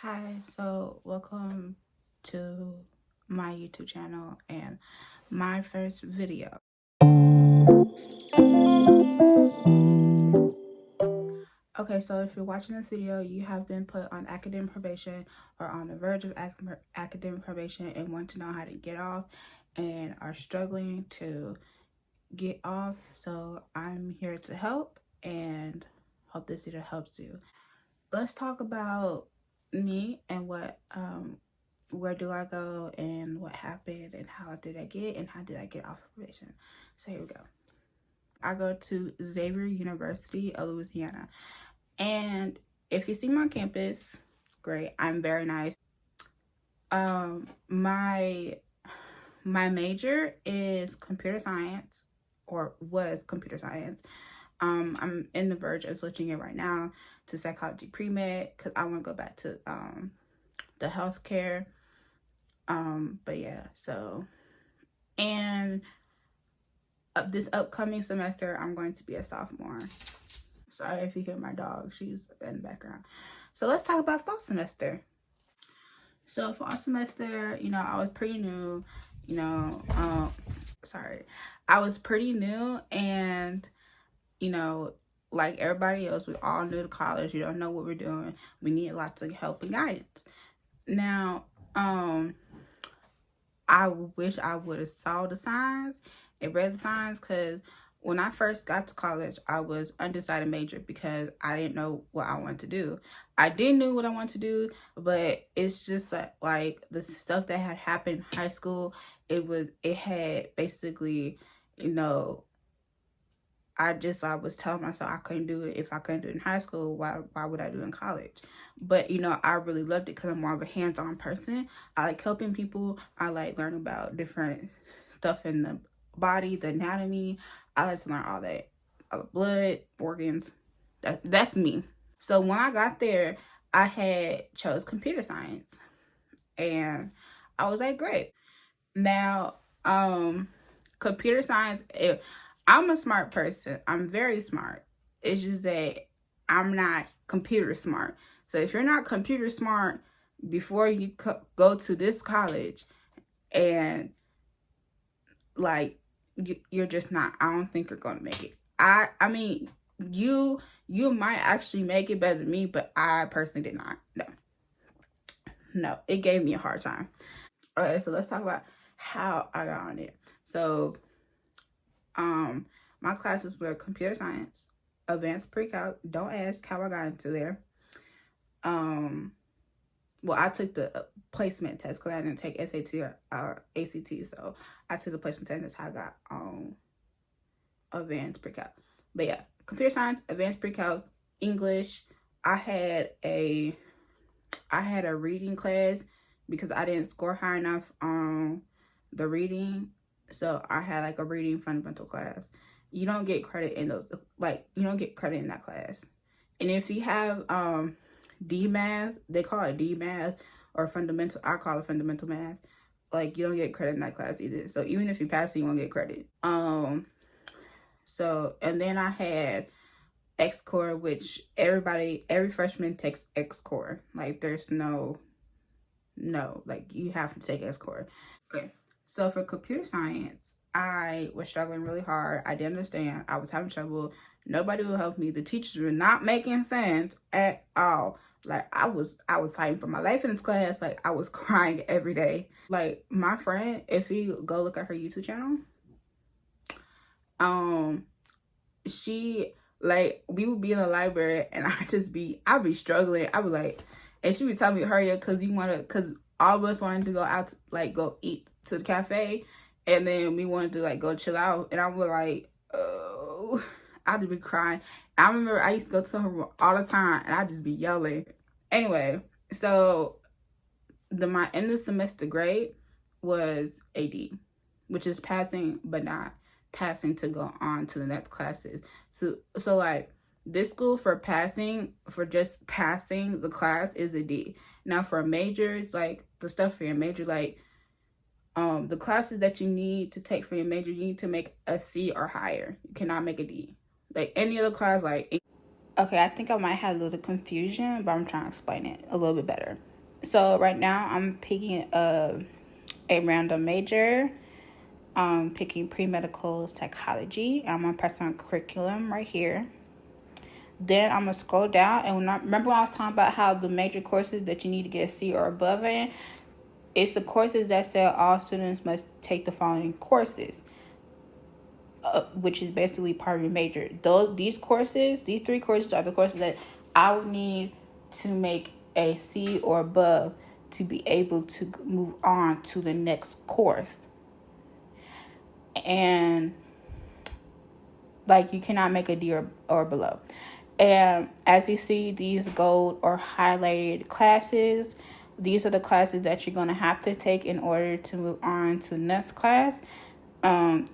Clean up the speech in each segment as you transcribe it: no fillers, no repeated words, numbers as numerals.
Hi, so welcome to my YouTube channel and my first video. Okay, so if you're watching this video, you have been put on academic probation or on the verge of academic probation and want to know how to get off and are struggling to get off. So I'm here to help and hope this video helps you. Let's talk about me and where do I go and what happened and how did I get off probation. So here we go. I go to Xavier University of Louisiana, and if you see my campus, great. I'm very nice. My major is computer science, or was computer science. I'm in the verge of switching it right now to psychology pre-med because I want to go back to the healthcare. But yeah, so, and this upcoming semester, I'm going to be a sophomore. Sorry if you hear my dog, she's in the background. So let's talk about fall semester. So fall semester, I was pretty new, I was pretty new, and, like everybody else, we all new to college. You don't know what we're doing. We need lots of help and guidance. Now, I wish I would have saw the signs and read the signs, because when I first got to college, I was undecided major because I didn't know what I wanted to do. I did know what I wanted to do, but it's just that, like, the stuff that had happened in high school, it had basically, I was telling myself I couldn't do it. If I couldn't do it in high school, why would I do it in college? But, I really loved it because I'm more of a hands-on person. I like helping people. I like learning about different stuff in the body, the anatomy. I like to learn all that. All the blood, organs. That's me. So when I got there, I had chose computer science. And I was like, great. Now, computer science, I'm a smart person. I'm very smart. It's just that I'm not computer smart. So if you're not computer smart before you go to this college, and like you're just not, I don't think you're gonna make it. I mean, you might actually make it better than me, but I personally did not. No, it gave me a hard time. Okay, so let's talk about how I got on it. So my classes were computer science, advanced pre-calc. Don't ask how I got into there. Well, I took the placement test because I didn't take SAT or ACT, so I took the placement test. That's how I got on advanced pre-calc. But yeah, computer science, advanced pre-calc, English. I had a reading class because I didn't score high enough on the reading, so I had like a reading fundamental class. You don't get credit in those, you don't get credit in that class. And if you have D math, they call it D math, or fundamental, I call it fundamental math. Like, you don't get credit in that class either. So even if you pass it, you won't get credit. So, and then I had X Core, which every freshman takes X Core. Like, there's no, like, you have to take X Core. Okay, so for computer science, I was struggling really hard. I didn't understand. I was having trouble. Nobody would help me. The teachers were not making sense at all. Like, I was fighting for my life in this class. Like, I was crying every day. Like, my friend, if you go look at her YouTube channel, she, like, we would be in the library and I'd be struggling. I would like, and she would tell me, hurry up, because all of us wanted to go out, go eat to the cafe, and then we wanted to go chill out, and I was like, oh, I'd be crying. I remember I used to go to her room all the time and I'd just be yelling. Anyway, so my end of semester grade was a D, which is passing but not passing to go on to the next classes. So like, this school for just passing the class is a D. Now for majors, like the stuff for your major, like the classes that you need to take for your major, you need to make a C or higher. You cannot make a D. Like any other class, like, okay, I think I might have a little confusion, but I'm trying to explain it a little bit better. So right now I'm picking a random major. Picking pre-medical psychology. I'm on personal curriculum right here. Then I'm gonna scroll down, and remember when I was talking about how the major courses that you need to get a C or above in, it's the courses that say all students must take the following courses, which is basically part of your major. These three courses are the courses that I would need to make a C or above to be able to move on to the next course. And like, you cannot make a D or below. And as you see, these gold or highlighted classes, these are the classes that you're going to have to take in order to move on to the next class. To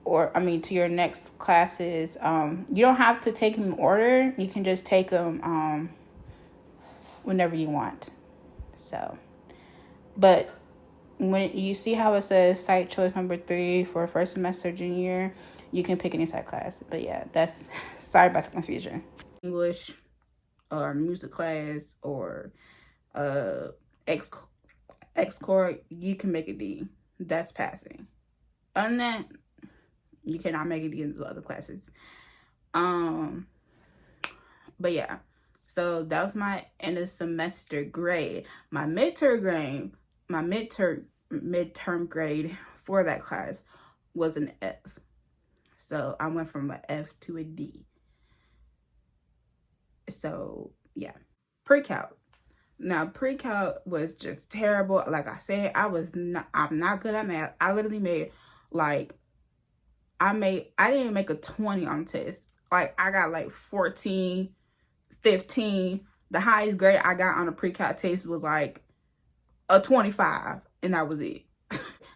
your next classes. You don't have to take them in order. You can just take them whenever you want. So, but when you see how it says site choice number 3 for first semester junior year, you can pick any site class. But yeah, that's sorry about the confusion. English or music class or X core, you can make a D. That's passing. Other than that, you cannot make a D in the other classes. But yeah, so that was my end of semester grade. My midterm grade for that class was an F. So I went from an F to a D. So yeah, pre-calc. Now pre-calc was just terrible. Like I said, I'm not good at math. I literally made I didn't make a 20 on test. Like, I got like 14, 15. The highest grade I got on a pre-calc test was like a 25, and that was it.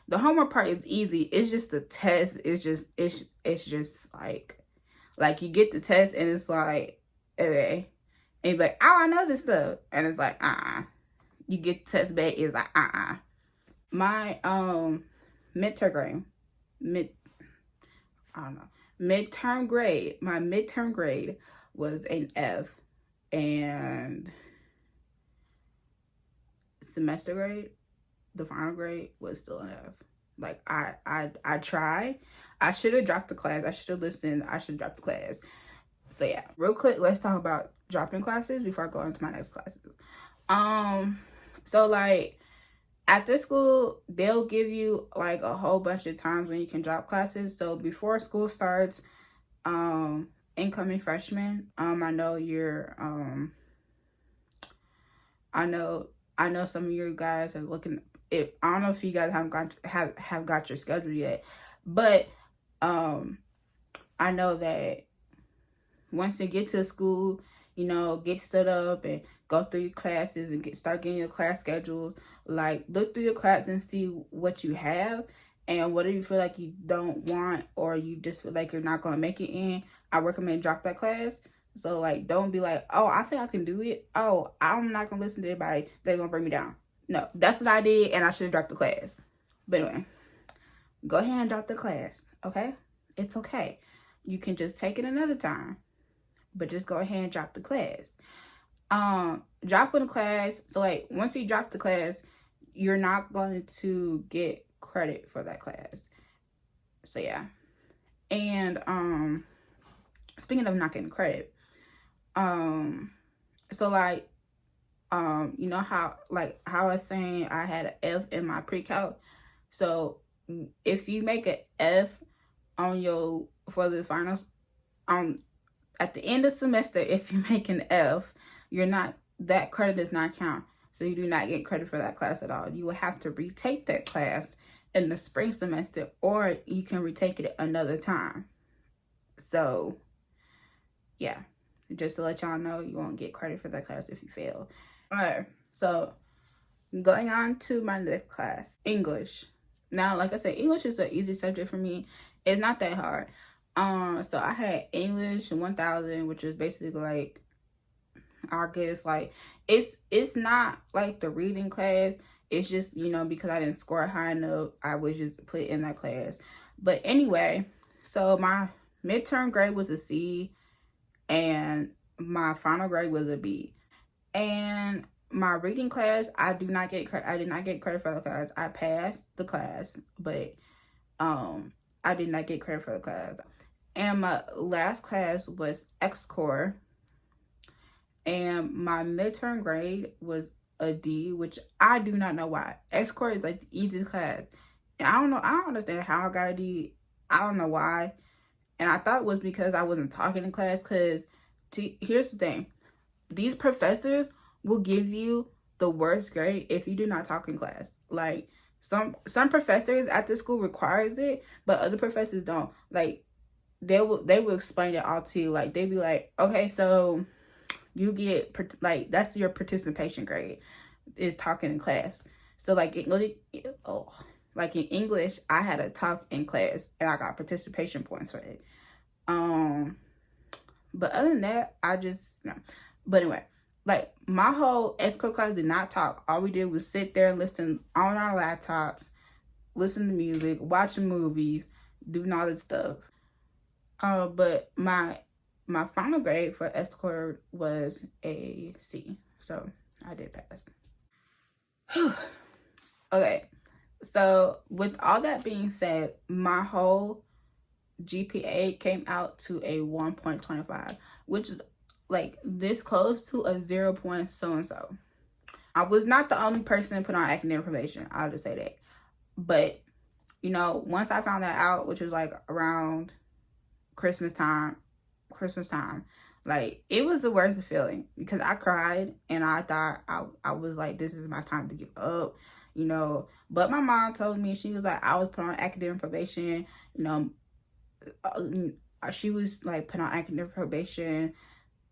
The homework part is easy. It's just the test. It's just like you get the test and it's like, okay. And you're like, oh, I know this stuff. And it's like, You get the test back, it's like, My midterm grade, my midterm grade was an F, and semester grade, the final grade, was still an F. Like, I tried. I should have dropped the class. I should have listened. I should have dropped the class. So yeah, real quick, let's talk about dropping classes before I go into my next classes. So like, at this school, they'll give you like a whole bunch of times when you can drop classes. So before school starts, incoming freshmen, I know you're, I know some of you guys are looking. I don't know if you guys have got your schedule yet, but I know that once you get to school, get stood up and go through your classes and start getting your class schedules. Like, look through your class and see what you have, and whatever you feel like you don't want or you just feel like you're not going to make it in, I recommend drop that class. So like, don't be like, oh, I think I can do it. Oh, I'm not going to listen to anybody. They're going to bring me down. No, that's what I did, and I should have dropped the class. But anyway, go ahead and drop the class, okay? It's okay. You can just take it another time, but just go ahead and drop the class. Dropping the class, so like, once you drop the class, you're not going to get credit for that class. So yeah. And speaking of not getting credit, so like, how I was saying I had an F in my pre-calc. So if you make an F for the finals, at the end of semester, if you make an F, that credit does not count. So you do not get credit for that class at all. You will have to retake that class in the spring semester, or you can retake it another time. So yeah, just to let y'all know, you won't get credit for that class if you fail. All right, so going on to my next class, English. Now, like I said, English is an easy subject for me. It's not that hard. So I had English 1000, which is basically like, I guess, like, it's not like the reading class. It's just, because I didn't score high enough, I was just put in that class. But anyway, so my midterm grade was a C, and my final grade was a B. And my reading class, I did not get credit for the class. I passed the class, but I did not get credit for the class. And my last class was X Core, and my midterm grade was a D, which I do not know why. X Core is like the easiest class, and I don't understand how I got a D. I don't know why, and I thought it was because I wasn't talking in class. Cause here's the thing, these professors will give you the worst grade if you do not talk in class. Like some professors at the school requires it, but other professors don't. Like they will explain it all to you. Like they'd be like, okay, so you get like that's your participation grade is talking in class. So like like in English, I had to talk in class and I got participation points for it. But other than that, I just no. But anyway, like my whole ESCO class did not talk. All we did was sit there and listen on our laptops, listen to music, watch movies, doing all this stuff. But my final grade for ESCO was a C, so I did pass. Okay, so with all that being said, my whole GPA came out to a 1.25, which is like this close to a 0 point so and so. I was not the only person put on academic probation, I'll just say that. But you know, once I found that out, which was like around Christmas time, like it was the worst feeling because I cried and I thought I was like, this is my time to give up, you know. But my mom told me, she was like, I was put on academic probation, you know. She was like put on academic probation,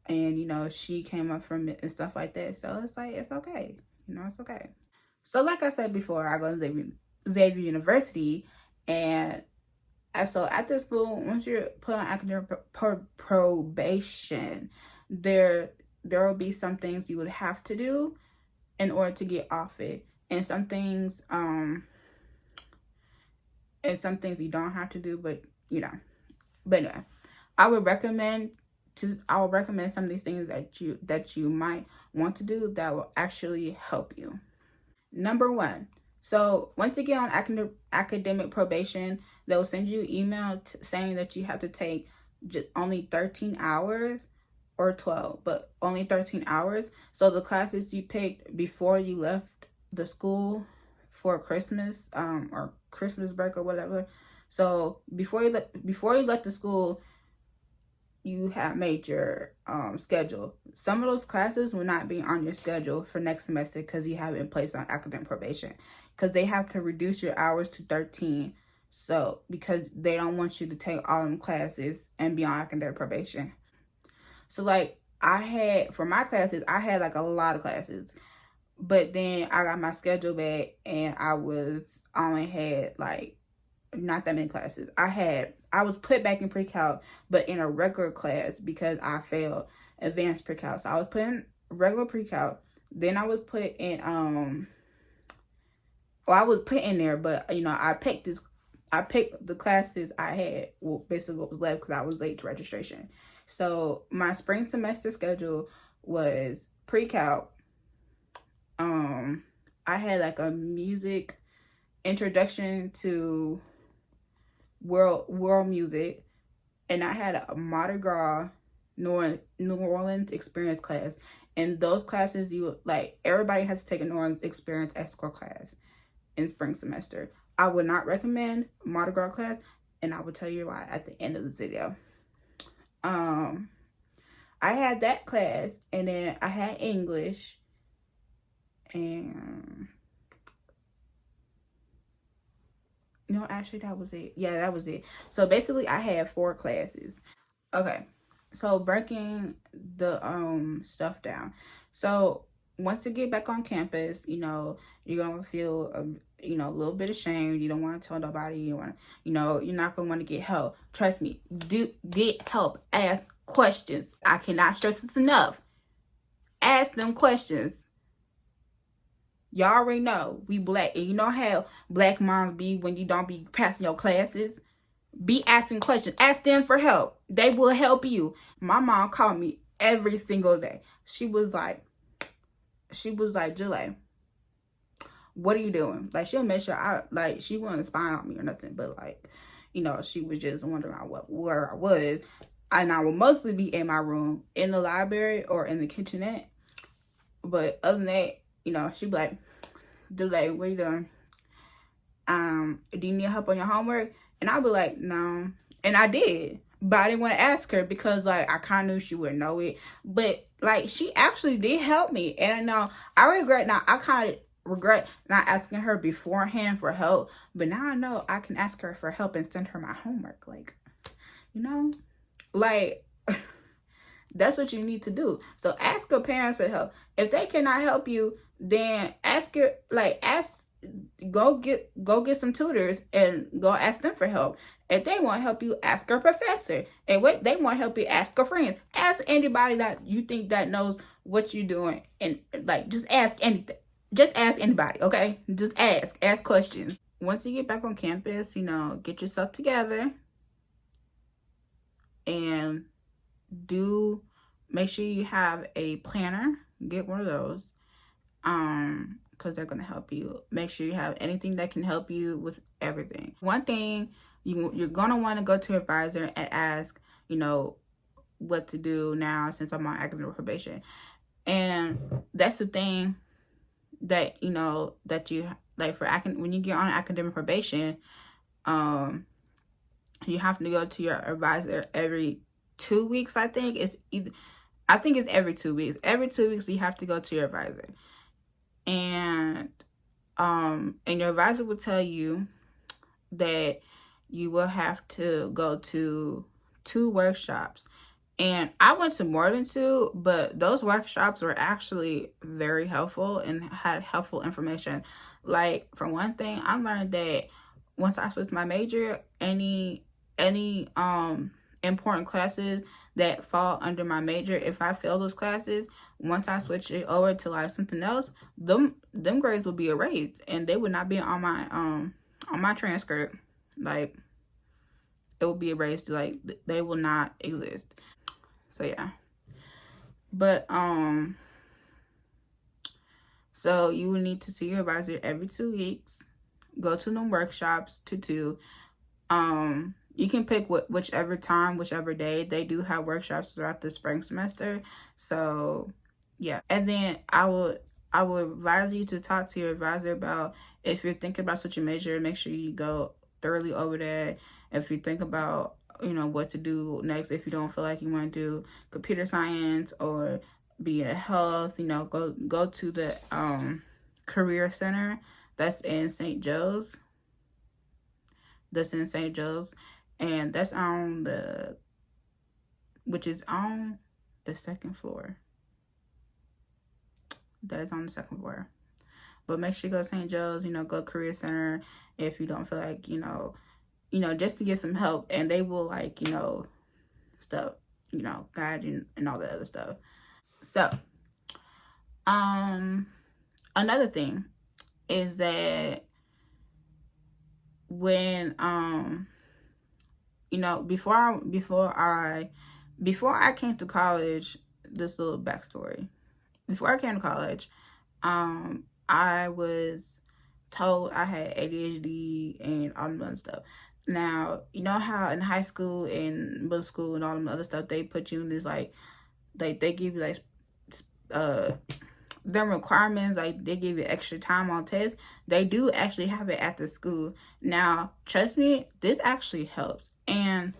and you know she came up from it and stuff like that. So it's like it's okay, you know, it's okay. So like I said before, I go to Xavier University, and so at this school, once you're put on academic probation, there will be some things you would have to do in order to get off it, and some things you don't have to do, but you know. But anyway, I would recommend some of these things that you might want to do that will actually help you. Number one, so once you get on academic probation, they'll send you an email saying that you have to take just only 13 hours or 12, but only 13 hours. So the classes you picked before you left the school for Christmas, or Christmas break or whatever. So before you left the school, you have made your schedule. Some of those classes will not be on your schedule for next semester because you haven't placed on academic probation, because they have to reduce your hours to 13. So because they don't want you to take all them classes and be on academic probation. So like for my classes, I had like a lot of classes, but then I got my schedule back and I only had like not that many classes. I was put back in pre-calc, but in a regular class because I failed advanced pre-calc. So I was put in regular pre-calc. Then I was put in I was put in there, but you know, I picked the classes I had, well, basically what was left because I was late to registration. So my spring semester schedule was pre-calc. I had like a music introduction to world music, and I had a Mardi Gras New Orleans experience class. And those classes, everybody has to take a New Orleans experience ESCO class in spring semester. I would not recommend Mardi Gras class, and I will tell you why at the end of this video. I had that class, and then I had English, and no, actually that was it. Yeah, that was it. So basically I had 4 classes. Okay, so breaking the stuff down. So once you get back on campus, you know, you're gonna feel a little bit ashamed. You don't want to tell nobody. You're not gonna want to get help. Trust me, get help. Ask questions. I cannot stress this enough. Ask them questions. Y'all already know we black, and you know how black moms be when you don't be passing your classes. Be asking questions. Ask them for help. They will help you. My mom called me every single day. She was like, she was like, Julie, what are you doing? Like, she'll make sure she wasn't spying on me or nothing, but like, she was just wondering where I was. And I would mostly be in my room, in the library, or in the kitchenette. But other than that, she'd be like, Delay, what are you doing? Do you need help on your homework? And I'd be like, no. And I did. But I didn't want to ask her because, like, I kind of knew she wouldn't know it. But, like, she actually did help me. And I kind of regret not asking her beforehand for help. But now I know I can ask her for help and send her my homework. Like, like, that's what you need to do. So ask your parents for help. If they cannot help you, then go get some tutors and go ask them for help. If they won't help you, ask a professor. And what they won't help you, ask a friend. Ask anybody that you think that knows what you're doing. And like, just ask anything. Just ask anybody, okay? Just ask questions. Once you get back on campus, get yourself together and make sure you have a planner. Get one of those, because they're going to help you. Make sure you have anything that can help you with everything. One thing, you're going to want to go to your advisor and ask, what to do now since I'm on academic probation. And that's the thing that, that you, like, when you get on academic probation, you have to go to your advisor every 2 weeks. I think it's every 2 weeks. Every 2 weeks you have to go to your advisor. And your advisor will tell you that you will have to go to 2 workshops. And I went to more than 2, but those workshops were actually very helpful and had helpful information. Like, for one thing, I learned that once I switched my major, any important classes that fall under my major, if I fail those classes, once I switch it over to like something else, them grades will be erased and they would not be on my transcript. Like, it will be erased. Like, they will not exist. So yeah. But so you will need to see your advisor every 2 weeks. Go to them workshops to do. You can pick whichever time, whichever day. They do have workshops throughout the spring semester. So yeah. And then I would advise you to talk to your advisor about, if you're thinking about switching major, make sure you go thoroughly over that. If you think about, what to do next, if you don't feel like you want to do computer science or be in health, go to the career center that's in St. Joe's. And that's which is on the second floor. That is on the second floor. But make sure you go to St. Joe's, go career center if you don't feel like, just to get some help. And they will, like, stuff, guide you and all that other stuff. So, another thing is that when, before I came to college, this little backstory. Before I came to college, I was told I had ADHD and all the other stuff. Now, you know how in high school and middle school and all the other stuff, they put you in this, like, they give you, like, their requirements, like, they give you extra time on tests. They do actually have it at the school. Now, trust me, this actually helps. And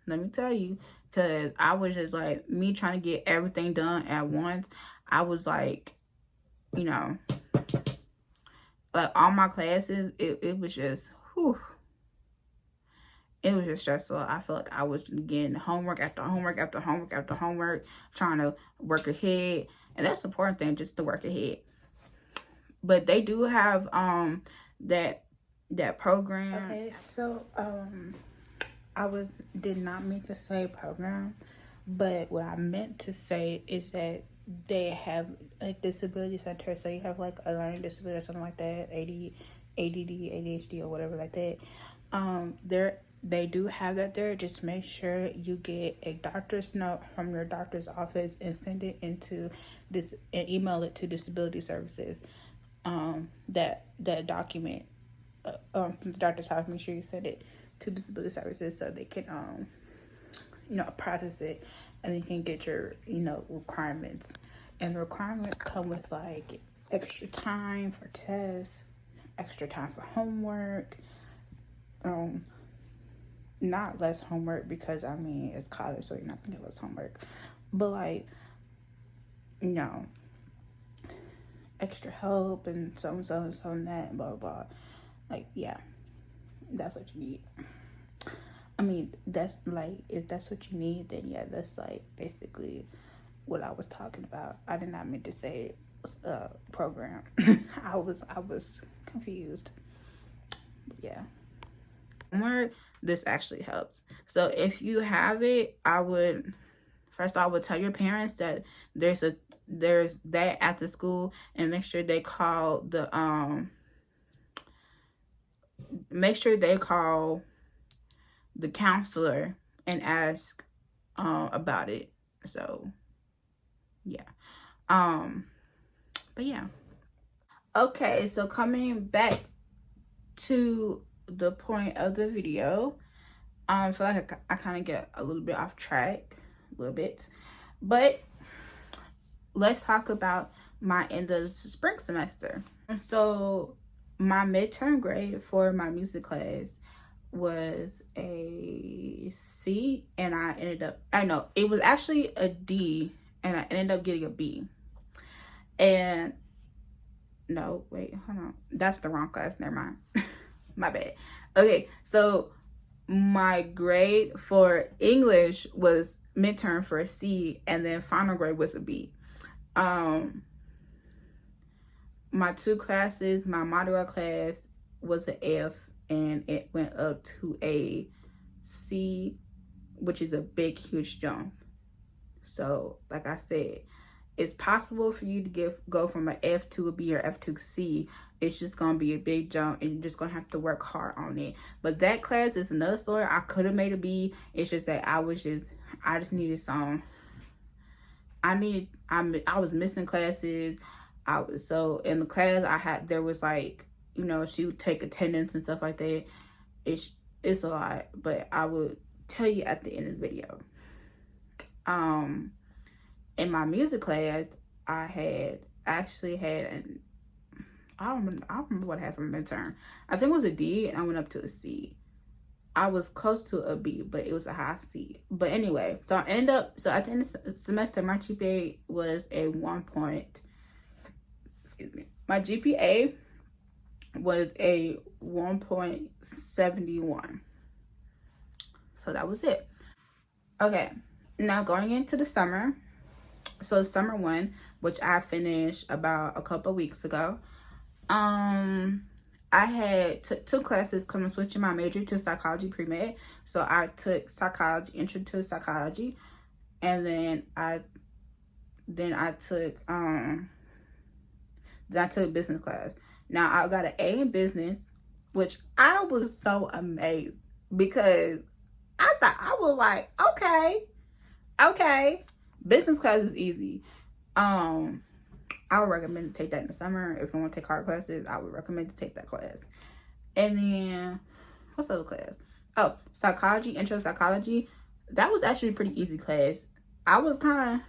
let me tell you, because I was just, like, me trying to get everything done at once. I was, like, like, all my classes, it was just, whew. It was just stressful. I felt like I was getting homework after homework after homework after homework, trying to work ahead. And that's the important thing, just to work ahead. But they do have that program. Okay, so I did not mean to say program, but what I meant to say is that they have a disability center. So you have, like, a learning disability or something like that, ADD, ADHD, or whatever like that. they do have that there. Just make sure you get a doctor's note from your doctor's office and send it into this and email it to disability services. That document from the doctor's house, make sure you send it to disability services so they can process it, and you can get your requirements. And the requirements come with like extra time for tests, extra time for homework, not less homework, because I mean it's college, so you're not gonna get less homework, but like extra help and so and so and so and that and blah blah blah. Like, yeah, that's what you need. I mean, that's like, if that's what you need, then yeah, that's like basically what I was talking about. I did not mean to say program. I was confused. But yeah. Homework, this actually helps. So if you have it, I would tell your parents that there's that at the school, and make sure they call the counselor and ask about it. So yeah. But yeah. Okay, so coming back to the point of the video, I feel like I kind of get a little bit off track, a little bit, but let's talk about my end of the spring semester. And so my midterm grade for my music class was a C, and it was actually a D, and I ended up getting a B. And no, wait, hold on, that's the wrong class, never mind. My bad. Okay, so my grade for English was midterm for a C, and then final grade was a B. My two classes, my modular class was an F, and it went up to a C, which is a big, huge jump. So, like I said, it's possible for you to go from an F to a B or F to a C. It's just gonna be a big jump, and you're just gonna have to work hard on it. But that class is another story. I could have made a B. It's just that I just needed some. I was missing classes. So in the class there was like, she would take attendance and stuff like that. It's a lot, but I would tell you at the end of the video. In my music class, I don't remember what I had for midterm. I think it was a D, and I went up to a C. I was close to a B, but it was a high C. But anyway, so at the end of the semester, my GPA was a 1 point. Excuse me. My GPA was a 1.71. So that was it. Okay, now going into the summer. So summer 1, which I finished about a couple weeks ago. I had two classes coming, switching my major to psychology pre-med. So I took psychology, intro to psychology, and then I took business class. Now I got an A in business, which I was so amazed, because I was like, okay, business class is easy. I would recommend to take that in the summer. If you want to take hard classes, I would recommend to take that class. And then, what's the other class? Oh, psychology, intro to psychology. That was actually a pretty easy class. I was kind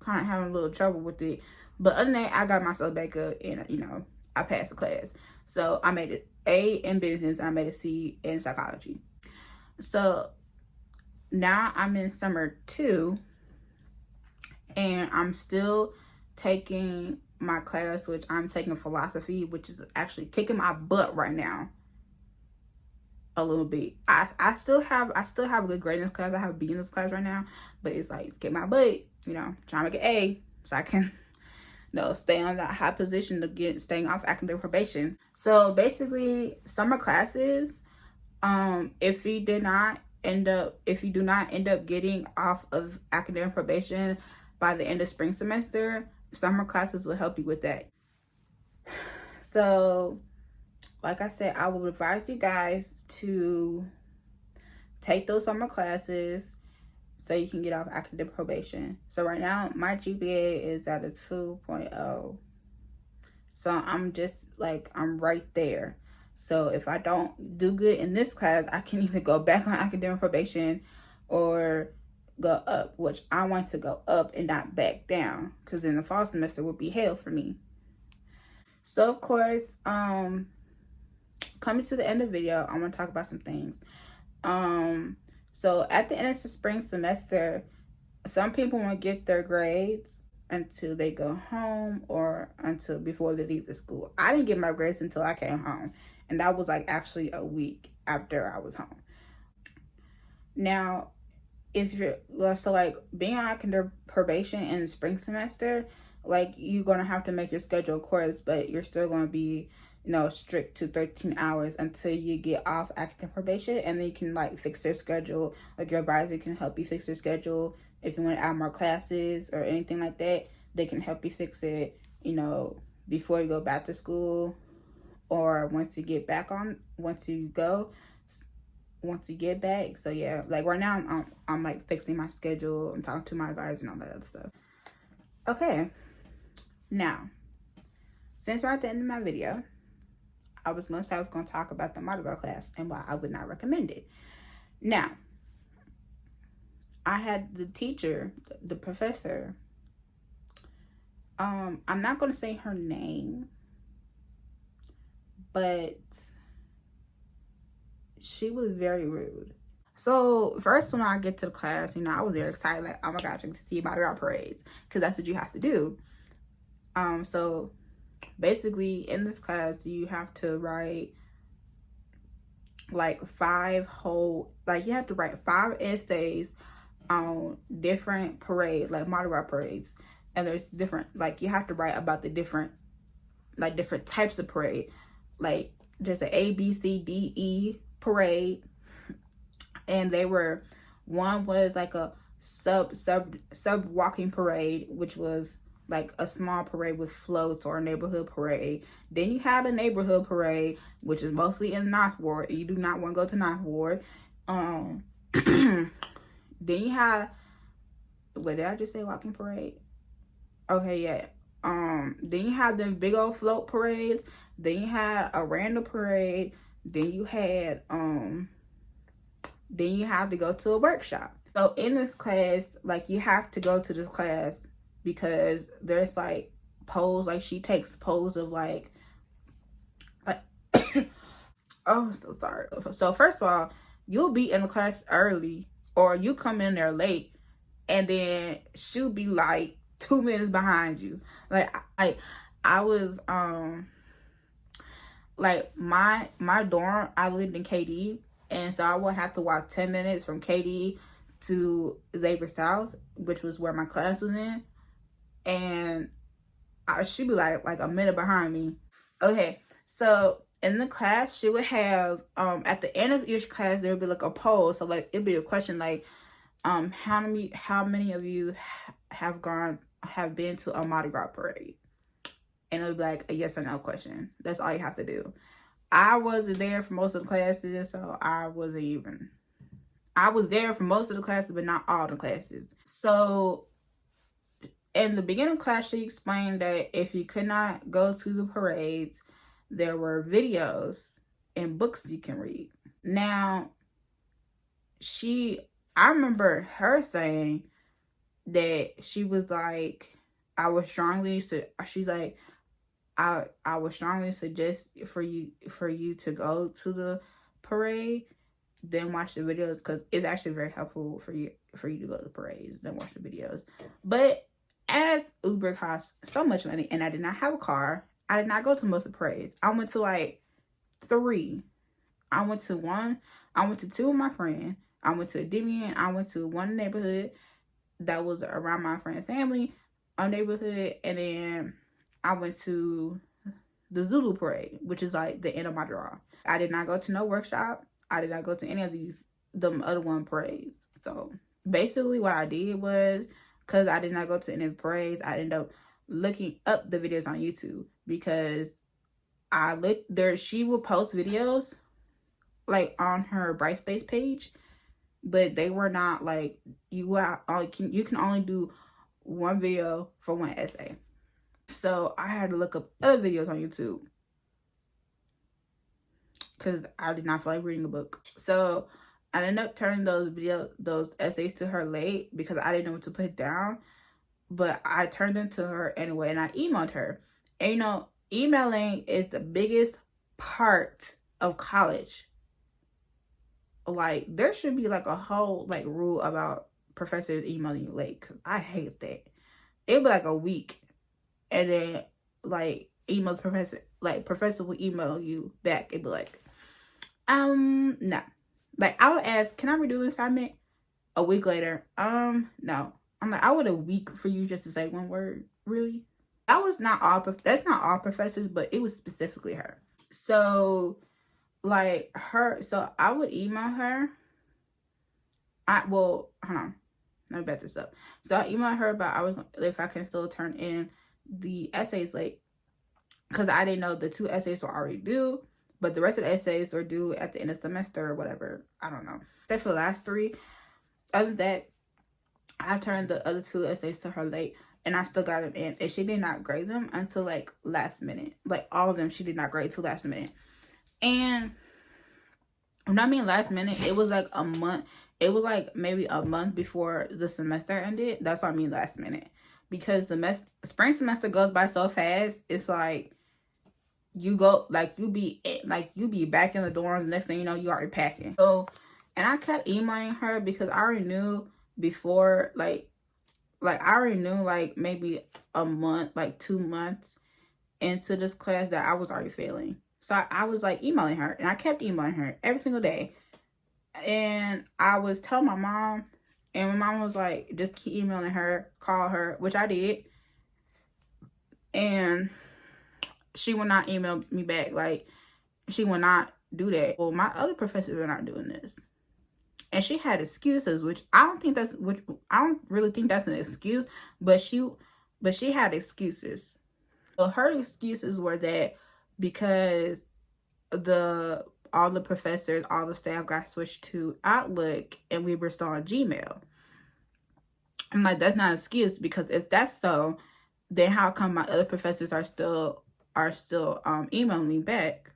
of having a little trouble with it, but other than that, I got myself back up, and I passed the class. So I made an A in business, and I made a C in psychology. So now I'm in summer 2, and I'm still taking my class, which I'm taking philosophy, which is actually kicking my butt right now a little bit. I still have a good grade in this class. I have a B in this class right now, but it's like, get my butt, trying to make an A so I can stay on that high position to staying off academic probation. So basically, summer classes, if you do not end up getting off of academic probation by the end of spring semester, summer classes will help you with that. So, like I said, I would advise you guys to take those summer classes so you can get off academic probation. So right now, my GPA is at a 2.0. So I'm just like, I'm right there. So if I don't do good in this class, I can either go back on academic probation or go up, which I want to go up and not back down, because then the fall semester would be hell for me. So of course, coming to the end of the video, I want to talk about some things. So at the end of the spring semester, some people won't get their grades until they go home or until before they leave the school. I didn't get my grades until I came home, and that was like actually a week after I was home. Now, if you're so like being on academic probation in the spring semester, like you're gonna have to make your schedule, of course, but you're still gonna be, you know, strict to 13 hours until you get off academic probation, and then you can like fix their schedule. Like your advisor can help you fix your schedule. If you want to add more classes or anything like that, they can help you fix it, you know, before you go back to school or once you get back on, once you get back. So yeah, like right now I'm like fixing my schedule and talking to my advisor and all that other stuff. Okay, now, since we're at the end of my video, I was going to say I was going to talk about the Mardi Gras class and why I would not recommend it. Now, I had the teacher, the professor, I'm not going to say her name, but she was very rude. So first, when I get to the class, you know, I was very excited, like, oh my gosh, I get to see Mardi Gras parades, because that's what you have to do. So basically in this class, you have to write like you have to write 5 essays on different parades, like Mardi Gras parades. And there's different, like you have to write about the different types of parade. Like there's an A, B, C, D, E parade. And one was like a sub walking parade, which was like a small parade with floats, or a neighborhood parade. Then you have a neighborhood parade, which is mostly in the Ninth Ward. You do not want to go to Ninth Ward. Then you have, what did I just say? Walking parade? Okay, yeah. Then you have them big old float parades. Then you had a random parade. Then you had then you have to go to a workshop. So in this class, like you have to go to this class because there's like polls, like she takes polls of like oh, so sorry. So first of all, you'll be in the class early, or you come in there late, and then she'll be like 2 minutes behind you. Like I was like my dorm, I lived in KD, and so I would have to walk 10 minutes from KD to Xavier South, which was where my class was in, and she'd be like a minute behind me. Okay, so in the class, she would have at the end of each class there would be like a poll. So like it'd be a question like how many of you have been to a Mardi Gras parade? And it would be like a yes or no question. That's all you have to do. I wasn't there for most of the classes, so I was there for most of the classes, but not all the classes. So in the beginning class, she explained that if you could not go to the parades, there were videos and books you can read. Now, I remember her saying that she was like, I would strongly suggest for you to go to the parade, then watch the videos, because it's actually very helpful for you to go to the parades, then watch the videos. But as Uber costs so much money, and I did not have a car, I did not go to most of the parades. I went to like 3. I went to 2 with my friend. I went to Demian. I went to one neighborhood that was around my friend's family, a neighborhood, and then I went to the Zulu parade, which is like the end of my draw. I did not go to no workshop. I did not go to any of them other one parades. So basically what I did was, because I did not go to any of the parades, I ended up looking up the videos on YouTube, because I looked there. She will post videos like on her Brightspace page, but they were not like you can only do one video for one essay. So I had to look up other videos on YouTube because I did not feel like reading a book. So I ended up turning those essays to her late because I didn't know what to put down. But I turned them to her anyway, and I emailed her. And emailing is the biggest part of college. Like, there should be like a whole like rule about professors emailing you late, because I hate that. It'd be like a week, and then like professor will email you back. It'd be like, no. Like, I would ask, can I redo the assignment? A week later, no. I'm like, I would a week for you just to say one word, really? That's not all professors, but it was specifically her. So like so I would email her. Hold on, let me back this up. So I emailed her about if I can still turn in the essays late, because I didn't know the 2 essays were already due, but the rest of the essays are due at the end of the semester or whatever. I don't know. Except for the last 3. Other than that, I turned the other 2 essays to her late, and I still got them in. And she did not grade them until like last minute. Like, all of them, she did not grade till last minute. And when I mean last minute, it was like a month. It was like maybe a month before the semester ended. That's what I mean last minute. Because the spring semester goes by so fast. It's like you be back in the dorms. Next thing you know, you already packing. So, and I kept emailing her because I already knew before, I already knew like maybe a month, like 2 months into this class, that I was already failing. So I was like emailing her, and I kept emailing her every single day. And I was telling my mom, and my mom was like, just keep emailing her, call her, which I did. And she would not email me back. Like, she would not do that. Well, my other professors are not doing this. And she had excuses, which I don't really think that's an excuse, but she had excuses. So her excuses were that because all the professors, all the staff got switched to Outlook, and we were still on Gmail. I'm like, that's not an excuse, because if that's so, then how come my other professors are still emailing me back?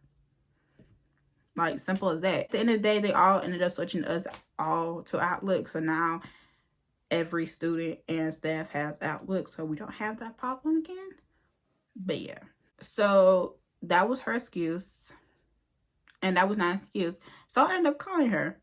Like, simple as that. At the end of the day, they all ended up switching us all to Outlook. So now every student and staff has Outlook, so we don't have that problem again. But yeah. So that was her excuse. And that was not an excuse. So I ended up calling her.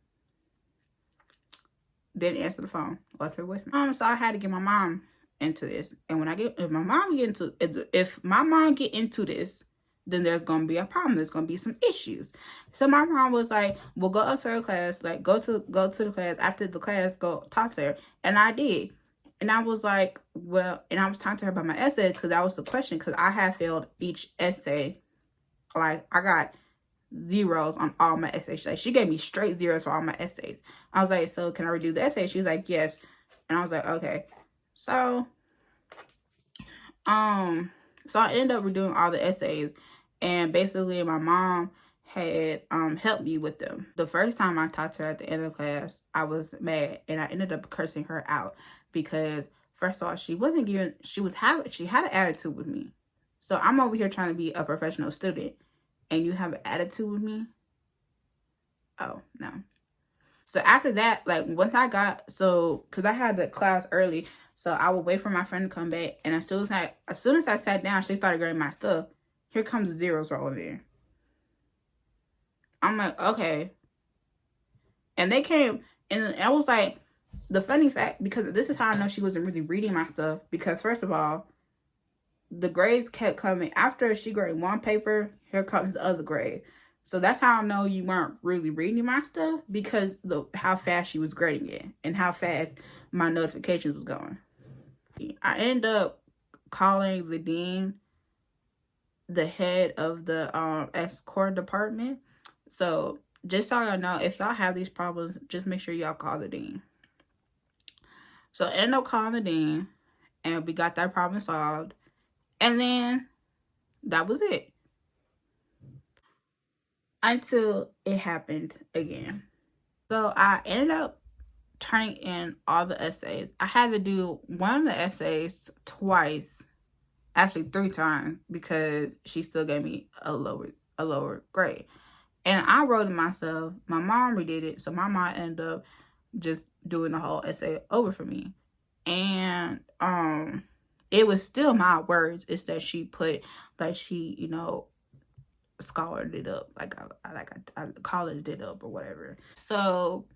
Didn't answer the phone. Left her voicemail. So I had to get my mom into this. And if my mom get into this, then there's gonna be a problem. There's gonna be some issues. So my mom was like, "Well, go up to her class. Like, go to the class. After the class, go talk to her." And I did. And I was like, well, and I was talking to her about my essays, because that was the question. Because I had failed each essay. Like, I got zeros on all my essays. Like, she gave me straight zeros for all my essays. I was like, so can I redo the essay? She was like, yes. And I was like, okay. So I ended up redoing all the essays, and basically my mom had helped me with them. The first time I talked to her at the end of the class, I was mad, and I ended up cursing her out, because first of all, she had an attitude with me. So I'm over here trying to be a professional student, and you have an attitude with me? Oh, no. So after that, like, because I had the class early, so I would wait for my friend to come back, and as soon as I sat down, she started grading my stuff. Here comes the zeros rolling in. I'm like, okay. And they came, and I was like, the funny fact, because this is how I know she wasn't really reading my stuff, because first of all, the grades kept coming. After she graded one paper, here comes the other grade. So that's how I know you weren't really reading my stuff, because how fast she was grading it and how fast my notifications was going. I ended up calling the dean, the head of the escort department. So just so y'all know, if y'all have these problems, just make sure y'all call the dean. So I ended up calling the dean, and we got that problem solved. And then that was it. Until it happened again. So I ended up turning in all the essays. I had to do one of the essays twice, actually 3 times, because she still gave me a lower grade. And I wrote it myself. My mom redid it, so my mom ended up just doing the whole essay over for me. And it was still my words. It's that she put, like, she, you know, scholared it up, like I colleged it up or whatever. So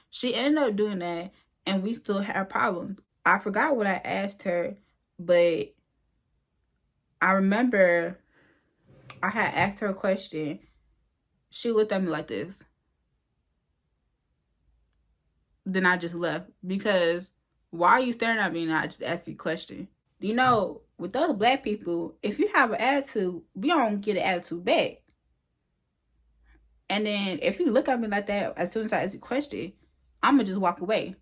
she ended up doing that, and we still had problems. I forgot what I asked her, but I remember I had asked her a question. She looked at me like this. Then I just left, because why are you staring at me and I just asked you a question? You know, with other black people, if you have an attitude, we don't get an attitude back. And then if you look at me like that, as soon as I ask you a question, I'm gonna just walk away.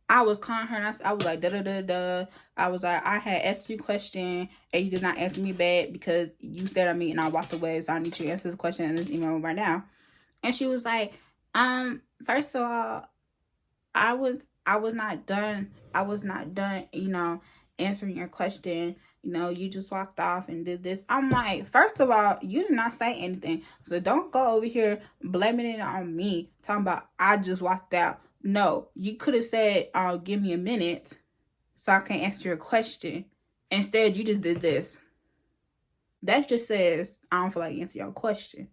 I was calling her and I was like, da da da da. I was like, I had asked you a question and you did not answer me back because you stared at me and I walked away. So I need you to answer this question in this email right now. And she was like, first of all, I was not done. I was not done, you know, answering your question. You know, you just walked off and did this. I'm like, first of all, you did not say anything. So don't go over here blaming it on me, talking about I just walked out. No, you could have said, give me a minute so I can answer your question. Instead, you just did this. That just says, I don't feel like answering your question.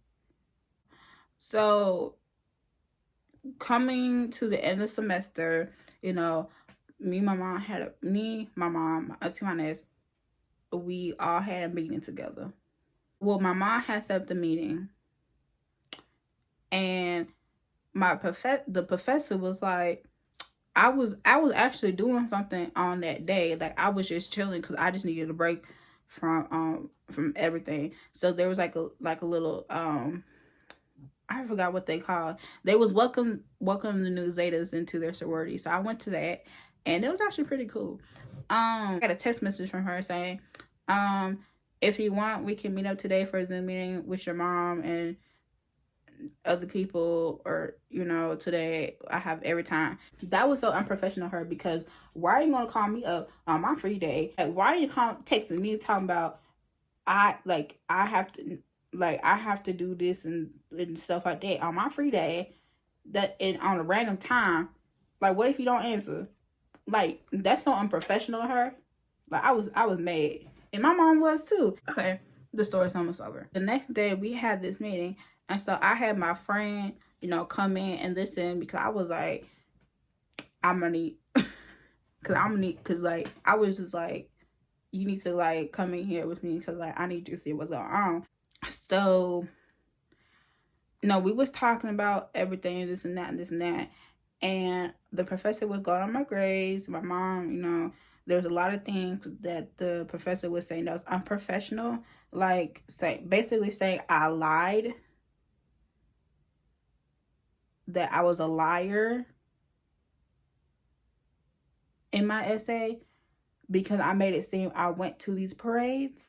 So coming to the end of the semester, you know, my mom, my auntie, my niece, we all had a meeting together. Well, my mom had set up the meeting, and the professor was like, I was actually doing something on that day. Like, I was just chilling because I just needed a break from everything. So there was like a little I forgot what they called. They was welcome the new Zetas into their sorority. So I went to that, and it was actually pretty cool. I got a text message from her saying, if you want, we can meet up today for a Zoom meeting with your mom and other people, or, you know, today I have every time. That was so unprofessional of her, because why are you gonna call me up on my free day? Like, why are you texting me talking about I have to do this and stuff like that on my free day, that and on a random time? Like, what if you don't answer? Like, that's so unprofessional of her. Like, I was mad, and my mom was too. Okay, the story's almost over. The next day we had this meeting, and so I had my friend, you know, come in and listen, because I was like, I'm gonna need, because like I was just like, you need to like come in here with me, because like I need to see what's going on. So no, we was talking about everything, this and that and this and that, and the professor was going on my grades. My mom, you know, there's a lot of things that the professor was saying that was unprofessional, like basically saying I lied, that I was a liar in my essay, because I made it seem I went to these parades,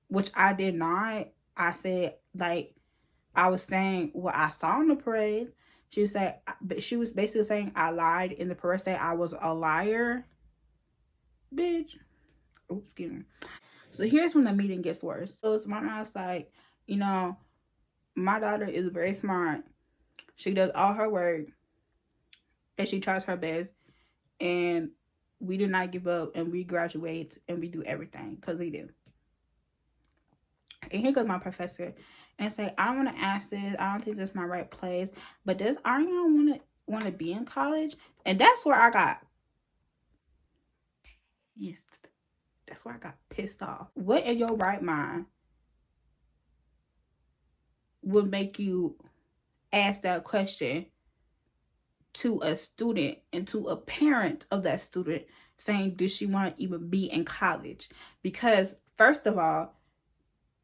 which I did not. I said, like, I was saying what I saw in the parade. She was basically saying I lied in the parade, saying I was a liar. Bitch. Oops, excuse me. So here's when the meeting gets worse. So it's my mom's like, you know, my daughter is very smart. She does all her work, and she tries her best, and we do not give up, and we graduate, and we do everything, because we do. And here goes my professor and say, I don't want to ask this. I don't think this is my right place. But does Ariana want to be in college? And that's where I got pissed. That's where I got pissed off. What in your right mind would make you ask that question to a student and to a parent of that student, saying, does she want to even be in college? Because first of all,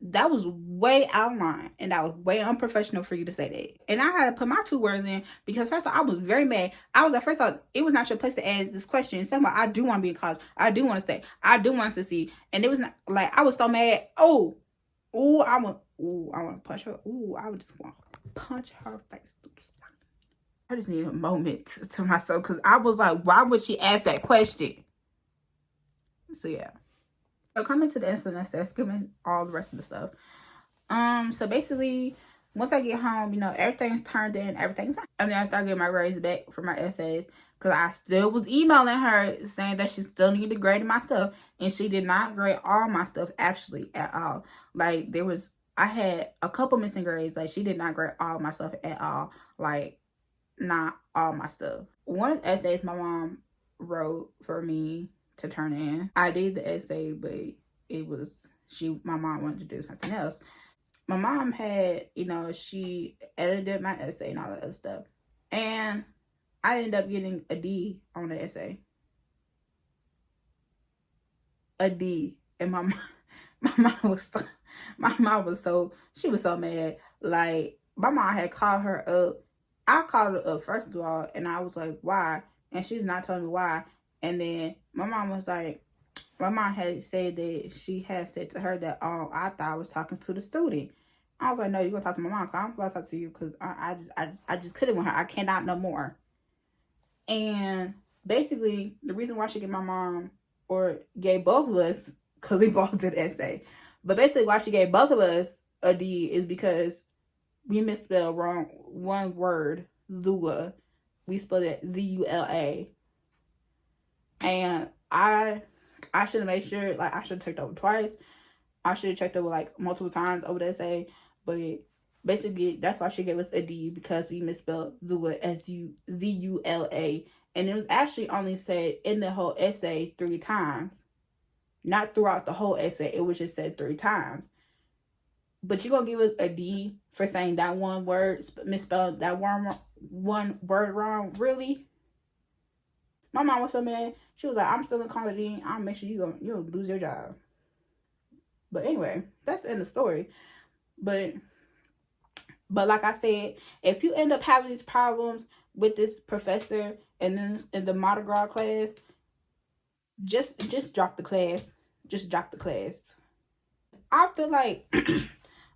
that was way out of line, and that was way unprofessional for you to say that. And I had to put my 2 words in, because first of all, I was very mad. I was like, first of all, it was not your place to ask this question. Second of all, I do want to be in college. I do want to stay. I do want to succeed. And it was not like, I was so mad. I want to punch her. I would just want to punch her face. I just need a moment to myself because I was like, why would she ask that question? So yeah. So coming to the end semester, skipping all the rest of the stuff. So basically, once I get home, everything's turned in, everything's fine. And then I started getting my grades back for my essays because I still was emailing her saying that she still needed to grade my stuff, and she did not grade all my stuff actually at all. Like I had a couple missing grades. Like she did not grade all my stuff at all. Like not all my stuff. One of the essays my mom wrote for me to turn in. I did the essay, but it was my mom wanted to do something else. My mom had, she edited my essay and all that other stuff. And I ended up getting a D on the essay. A D. And my mom was she was so mad. Like, my mom had called her up. I called her up first of all, and I was like, why? And she's not telling me why. And then my mom had said that she had said to her that, I thought I was talking to the student. I was like, no, you're going to talk to my mom. I'm going to talk to you because I just couldn't with her. I cannot no more. And basically, the reason why she gave my mom, or gave both of us, because we both did essay, but basically why she gave both of us a D is because we misspelled wrong one word, Zula. We spelled it Zula. And I should have made sure, like, I should have checked over twice. I should have checked over, like, multiple times over the essay. But basically, that's why she gave us a D, because we misspelled Zula as Zula. And it was actually only said in the whole essay 3 times. Not throughout the whole essay. It was just said 3 times. But you're going to give us a D for saying that one word, misspelled that one word wrong? Really? My mom was so mad. She was like, I'm still in college. I'll make sure you'll lose your job. But anyway, that's the end of the story. But like I said, if you end up having these problems with this professor and then in the Mardi Gras class, just drop the class. Just drop the class. I feel like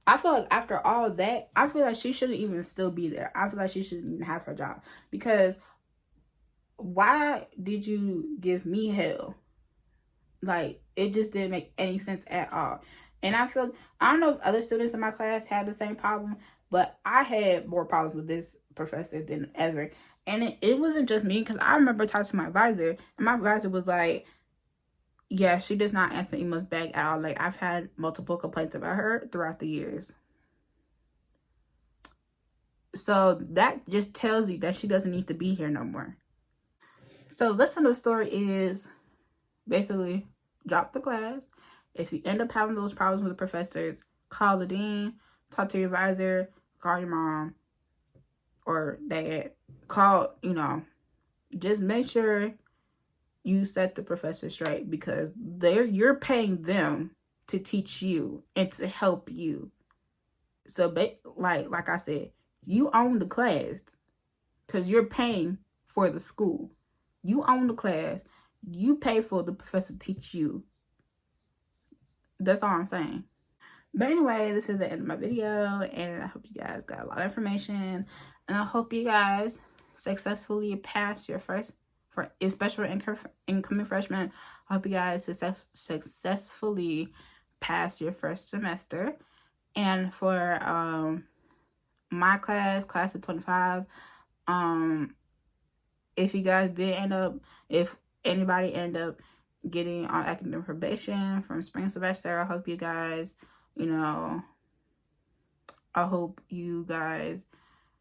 after all that, I feel like she shouldn't even still be there. I feel like she shouldn't even have her job. Because why did you give me hell? Like, it just didn't make any sense at all. And I don't know if other students in my class had the same problem, but I had more problems with this professor than ever. And it wasn't just me, because I remember talking to my advisor, and my advisor was like, yeah, she does not answer emails back at all. Like, I've had multiple complaints about her throughout the years. So that just tells you that she doesn't need to be here no more. So the lesson of the story is basically drop the class. If you end up having those problems with the professors, call the dean, talk to your advisor, call your mom or dad. Just make sure you set the professor straight, because you're paying them to teach you and to help you. So, like I said, you own the class because you're paying for the school. You own the class. You pay for the professor to teach you. That's all I'm saying. But anyway, this is the end of my video, and I hope you guys got a lot of information, and I hope you guys successfully pass your especially for incoming freshmen. I hope you guys successfully pass your first semester. And for my class of 25, if you guys if anybody end up getting on academic probation from spring semester, I hope you guys, I hope you guys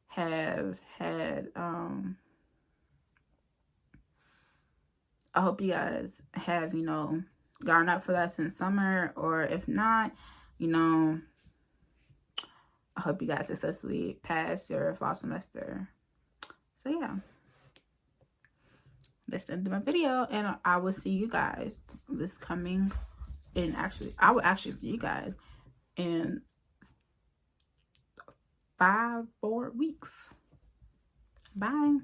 have had, I hope you guys have, gone up for that since summer, or if not, I hope you guys successfully pass your fall semester. So yeah, that's the end of my video, and I will see you guys I will actually see you guys in 4 weeks. Bye.